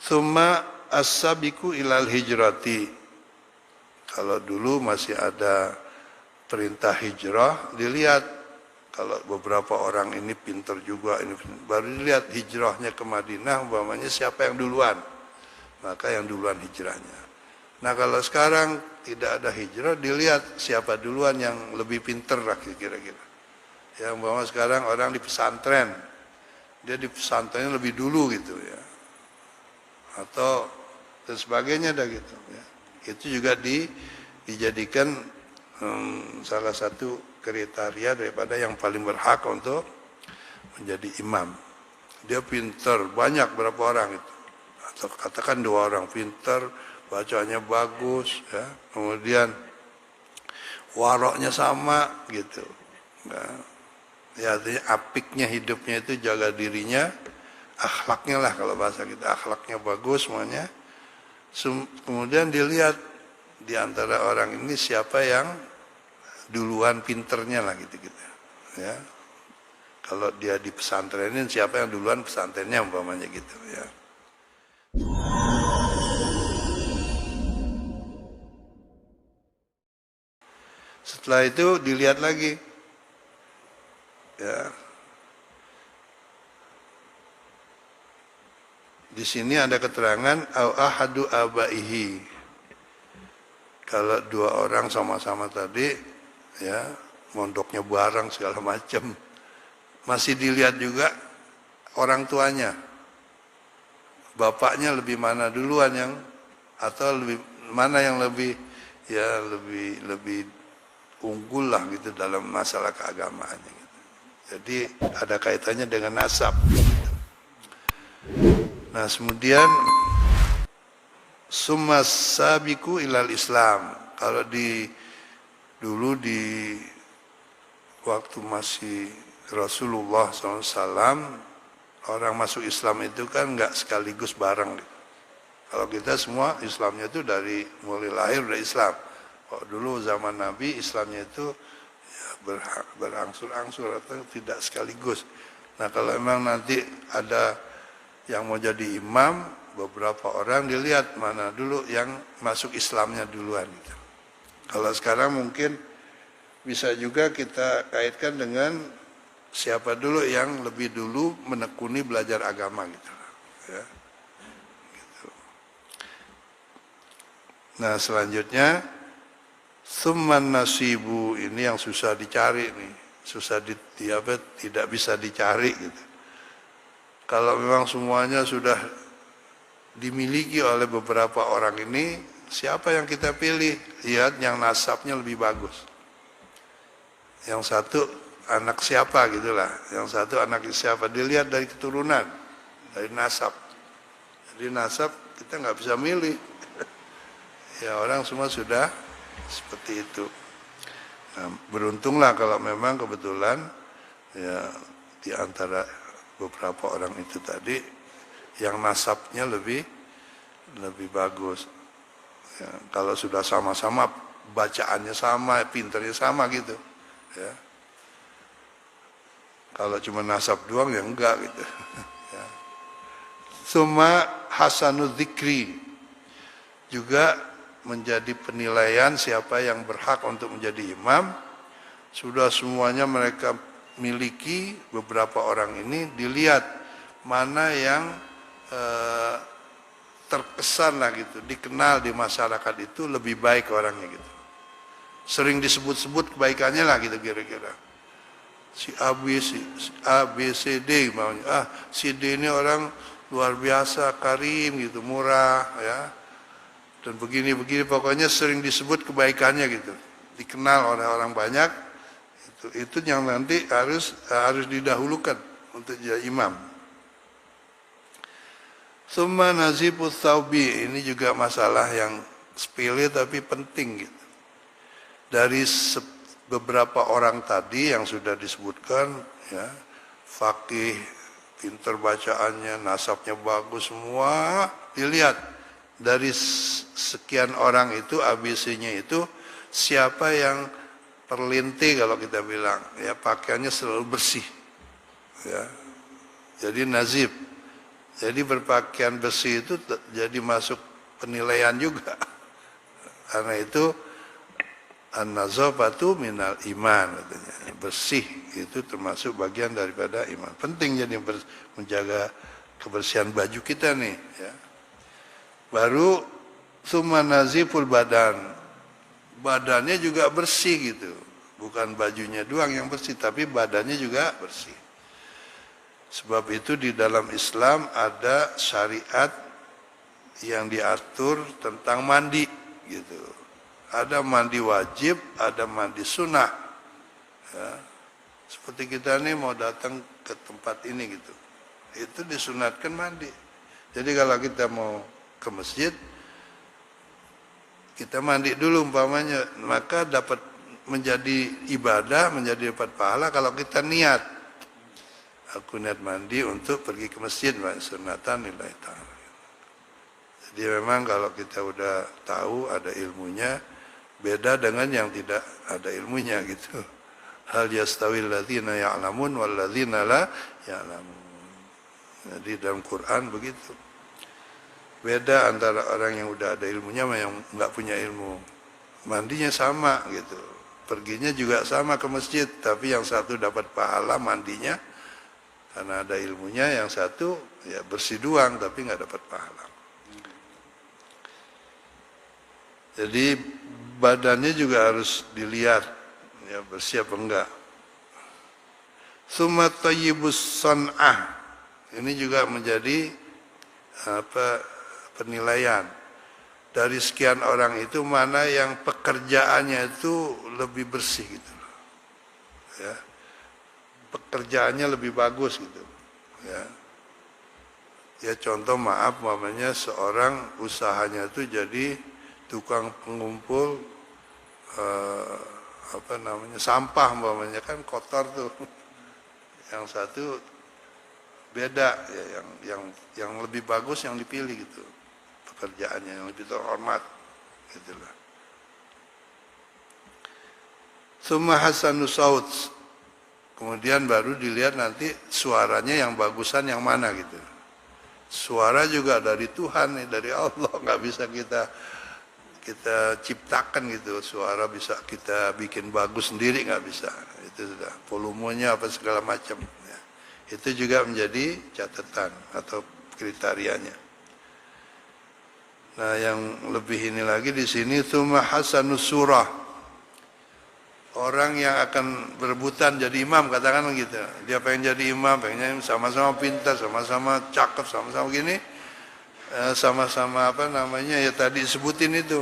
Tsumma as-sabiqu ilal hijrati. Kalau dulu masih ada perintah hijrah, dilihat kalau beberapa orang ini pintar juga, ini baru dilihat hijrahnya ke Madinah, umpamanya siapa yang duluan, maka yang duluan hijrahnya. Nah kalau sekarang tidak ada hijrah, dilihat siapa duluan yang lebih pintar lah kira-kira. Yang umpamanya sekarang orang di pesantren, dia di pesantrennya lebih dulu gitu ya, atau dan sebagainya dah gitu ya. Itu juga dijadikan salah satu kriteria daripada yang paling berhak untuk menjadi imam. Dia pintar, banyak berapa orang itu, atau katakan 2 orang pintar, bacaannya bagus ya, kemudian waroknya sama gitu nah, ya artinya apiknya hidupnya itu, jaga dirinya, akhlaknya lah kalau bahasa kita, akhlaknya bagus semuanya. Kemudian dilihat di antara orang ini siapa yang duluan pinternya lah gitu-gitu ya. Kalau dia di pesantrenin, siapa yang duluan pesantrennya umpamanya gitu ya. Setelah itu dilihat lagi ya. Di sini ada keterangan au ahadu abaihi. Kalau 2 orang sama-sama tadi ya, mondoknya bareng segala macam, masih dilihat juga orang tuanya. Bapaknya lebih mana duluan yang, atau lebih mana yang lebih ya lebih unggul lah gitu dalam masalah keagamaannya gitu. Jadi ada kaitannya dengan nasab gitu. Nah kemudian summa sabiqu ilal Islam. Kalau dulu di waktu masih Rasulullah SAW, orang masuk Islam itu kan nggak sekaligus bareng. Kalau kita semua Islamnya itu dari mulai lahir udah Islam. Kalau dulu zaman Nabi Islamnya itu ya berangsur-angsur atau tidak sekaligus. Nah kalau memang nanti ada yang mau jadi imam, beberapa orang dilihat mana dulu yang masuk Islamnya duluan gitu. Kalau sekarang mungkin bisa juga kita kaitkan dengan siapa dulu yang lebih dulu menekuni belajar agama gitu ya. Gitu. Nah selanjutnya summan nasibu, ini yang susah dicari nih, susah tidak bisa dicari gitu. Kalau memang semuanya sudah dimiliki oleh beberapa orang ini, siapa yang kita pilih? Lihat yang nasabnya lebih bagus. Yang satu anak siapa gitulah, yang satu anak siapa, dilihat dari keturunan, dari nasab. Jadi nasab kita nggak bisa milih. Ya orang semua sudah seperti itu. Nah, beruntunglah kalau memang kebetulan ya di antara beberapa orang itu tadi yang nasabnya lebih bagus. Ya, kalau sudah sama-sama bacaannya sama, pinternya sama gitu. Ya. Kalau cuma nasab doang ya enggak gitu. Ya. Summa hasanu dzikri, juga menjadi penilaian siapa yang berhak untuk menjadi imam. Sudah semuanya mereka miliki, beberapa orang ini dilihat mana yang terkesan lah gitu, dikenal di masyarakat itu lebih baik orangnya gitu. Sering disebut-sebut kebaikannya lah gitu kira-kira. Si A, B, C, D maunya. Si D ini orang luar biasa, karim gitu, murah ya. Dan begini-begini pokoknya sering disebut kebaikannya gitu. Dikenal oleh orang banyak. Itu yang nanti harus didahulukan untuk jadi imam. Summa nazibut thawbi, ini juga masalah yang sepele tapi penting gitu. Dari beberapa orang tadi yang sudah disebutkan ya, faqih, pinter bacaannya, nasabnya bagus semua, dilihat dari sekian orang itu ABC-nya itu siapa yang terlinti kalau kita bilang ya, pakaiannya selalu bersih ya, jadi nazib. Jadi berpakaian besi itu jadi masuk penilaian juga. Karena itu an-nazafatu minal iman katanya. Bersih itu termasuk bagian daripada iman. Penting jadi menjaga kebersihan baju kita nih ya. Baru summa naziful badan. Badannya juga bersih gitu. Bukan bajunya doang yang bersih, tapi badannya juga bersih. Sebab itu di dalam Islam ada syariat yang diatur tentang mandi gitu. Ada mandi wajib, ada mandi sunnah. Ya. Seperti kita nih mau datang ke tempat ini gitu. Itu disunatkan mandi. Jadi kalau kita mau ke masjid, kita mandi dulu umpamanya, maka dapat menjadi ibadah, menjadi dapat pahala kalau kita niat. Aku niat mandi untuk pergi ke masjid, sunatan lillahi ta'ala. Jadi memang kalau kita udah tahu ada ilmunya, beda dengan yang tidak ada ilmunya gitu. Hal yastawil ladzina ya'lamun wal ladzina la ya'lamun. Jadi dalam Quran begitu. Beda antara orang yang udah ada ilmunya sama yang enggak punya ilmu. Mandinya sama gitu. Perginya juga sama ke masjid, tapi yang satu dapat pahala mandinya karena ada ilmunya, yang satu ya bersih doang tapi nggak dapat pahala. Jadi badannya juga harus dilihat ya bersih apa enggak. Summa tayyibus san'ah. Ini juga menjadi penilaian. Dari sekian orang itu mana yang pekerjaannya itu lebih bersih gitu. Ya. Pekerjaannya lebih bagus gitu ya. Ya contoh maaf mamanya seorang usahanya itu jadi tukang pengumpul sampah mamanya, kan kotor tuh. Yang satu beda ya, yang lebih bagus yang dipilih gitu, pekerjaannya yang lebih terhormat gitulah. Summa hasanus saut. Kemudian baru dilihat nanti suaranya yang bagusan yang mana gitu. Suara juga dari Tuhan nih, dari Allah, nggak bisa kita ciptakan gitu. Suara bisa kita bikin bagus sendiri, nggak bisa. Itu sudah volumenya apa segala macam. Ya. Itu juga menjadi catatan atau kriterianya. Nah yang lebih ini lagi di sini tsumma hasanus surah. Orang yang akan berebutan jadi imam, katakan gitu. Dia pengen jadi imam, pengennya sama-sama pintar, sama-sama cakep, sama-sama gini, sama-sama ya tadi sebutin itu.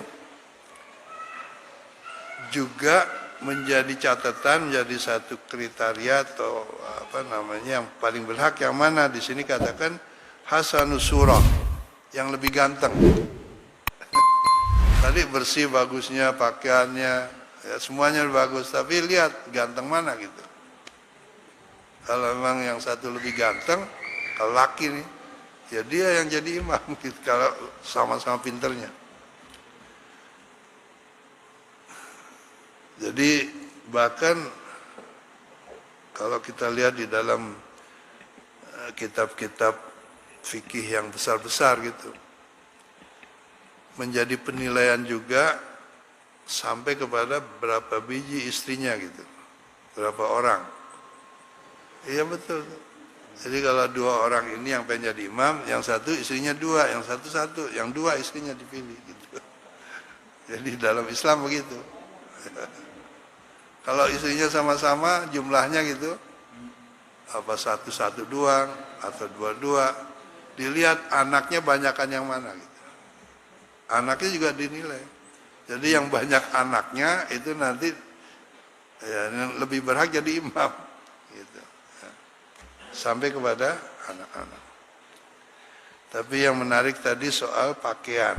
Juga menjadi catatan, menjadi satu kriteria atau yang paling berhak yang mana. Di sini katakan hasanus surah, yang lebih ganteng. Tadi bersih bagusnya pakaiannya, ya, semuanya bagus, tapi lihat ganteng mana gitu. Kalau memang yang satu lebih ganteng, kalau laki nih, ya dia yang jadi imam gitu, kalau sama-sama pinternya. Jadi bahkan kalau kita lihat di dalam kitab-kitab fikih yang besar-besar gitu, menjadi penilaian juga sampai kepada berapa biji istrinya gitu, berapa orang. Iya betul. Jadi kalau dua orang ini yang pengen jadi imam, yang satu istrinya dua, yang satu, yang dua istrinya dipilih gitu. Jadi dalam Islam begitu. Kalau istrinya sama-sama jumlahnya gitu, apa satu doang atau dua, dilihat anaknya banyakan yang mana gitu. Anaknya juga dinilai. Jadi yang banyak anaknya itu nanti ya, lebih berhak jadi imam, gitu. Ya. Sampai kepada anak-anak. Tapi yang menarik tadi soal pakaian.